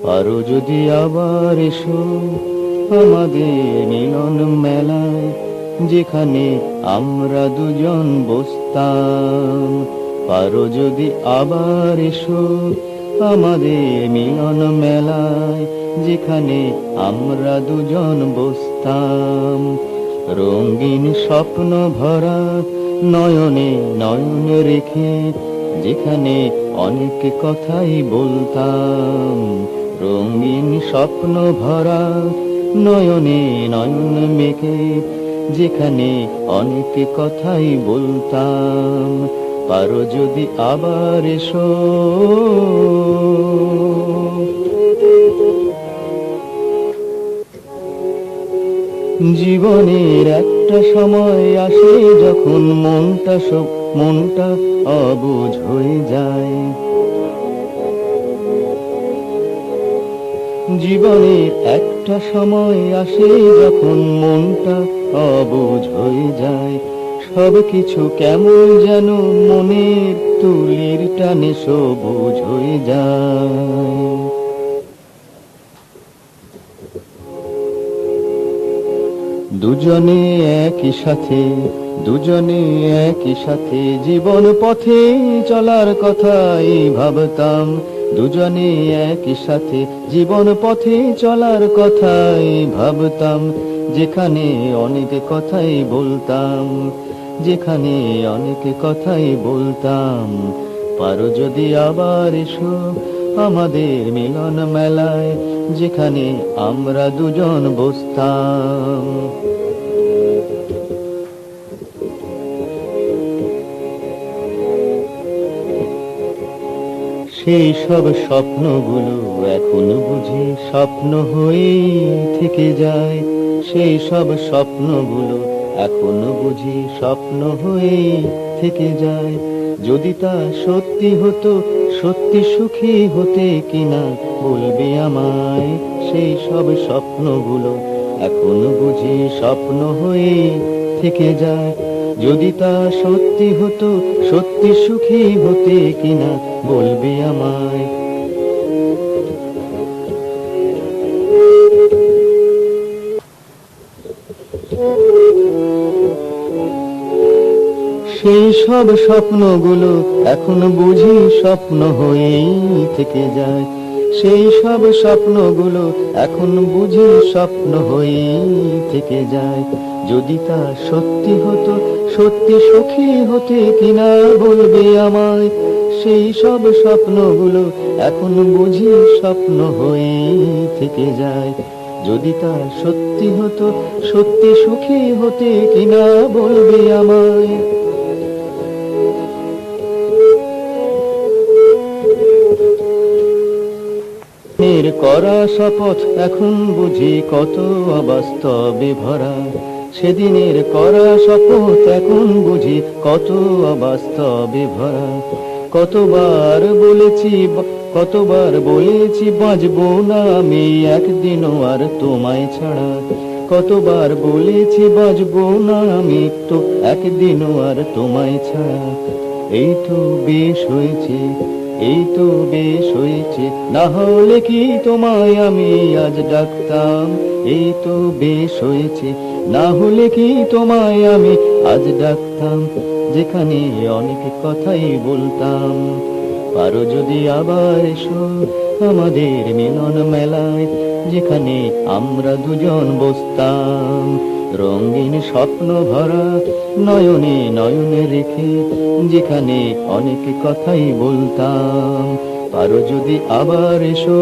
পারো যদি আবার এসো আমাদের মিলন মেলায়, যেখানে আমরা দুজন বসতাম। পারো যদি আবার এসো আমাদের মিলন মেলায়, যেখানে আমরা দুজন বসতাম। রঙিন স্বপ্ন ভরা নয়নে নয়ন রেখে, যেখানে অনেক কথাই বলতাম। রঙিন স্বপ্ন ভরা নয়নে নয়ন মেখে, যেখানে অনেক কথাই বলতাম। পারো যদি আবার এসো। জীবনের একটা সময় আসে যখন মনটা অবুঝ হয়ে যায়। জীবনের একটা সময় আসে যখন মনটা অবুঝ হয়ে যায়। সবকিছু কেমন যেন মনের তুলির টানে সবুজ হয়ে যায়। দুজনে একই সাথে জীবন পথে চলার কথাই ভাবতাম। দুজনে একই সাথে জীবন পথে চলার কথাই ভাবতাম। যেখানে অনেক কথাই বলতাম, যেখানে অনেক কথাই বলতাম। পারো যদি আবার এসো আমাদের মিলন মেলায়, যেখানে আমরা দুজন বসতাম। সেই সব স্বপ্নগুলো এখনো বুঝি স্বপ্ন হয়েই থেকে যায়। সেই সব স্বপ্নগুলো এখনো বুঝি স্বপ্ন হয়েই থেকে যায়। যদি তা সত্যি হতো, সত্যি সুখী হতে কিনা বলবে আমায়। সেই সব স্বপ্নগুলো এখনো বুঝি স্বপ্ন হয়েই থেকে যায়। যদি তা সত্যি হতো, সত্যি সুখী হতে কিনা বলবে আমায়। সেই সব স্বপ্নগুলো এখন বুঝি স্বপ্ন হয়েই থেকে যায়। সেই সব স্বপ্নগুলো এখন বুঝি স্বপ্ন হয়েই থেকে যায়। যদি তা সত্যি হতো, সত্যি সুখী হতে কিনা বলবে আমায়। সেই সব স্বপ্নগুলো এখন বুঝি স্বপ্ন হয়েই থেকে যায়। যদি তা সত্যি হতো, সত্যি সুখী হতে কিনা বলবে আমায়। করা শপথ এখন বুঝি কত অবাস্তবে ভরা। সেদিনের করা শপথ এখন বুঝি কত অবাস্তবে ভরা। কতবার বলেছি বাঁচবো না আমি একদিনও আর তোমায় ছাড়া। কতবার বলেছি বাঁচবো না আমি তো একদিনও আর তোমায় ছাড়া। এই তো বেশ হয়েছে, এই তো বেশ হয়েছে, না হলে কি তোমায় আমি আজ ডাকতাম। এই তো বেশ হয়েছে, না হলে কি তোমায় আমি আজ ডাকতাম। যেখানে অনেক কথাই বলতাম। পারো যদি আবার এসো আমাদের মিলন মেলায়, যেখানে আমরা দুজন বসতাম। রঙিন স্বপ্ন ভরা নয়নে নয়নে রেখে, যেখানে অনেক কথাই বলতাম। পারো যদি আবার এসো।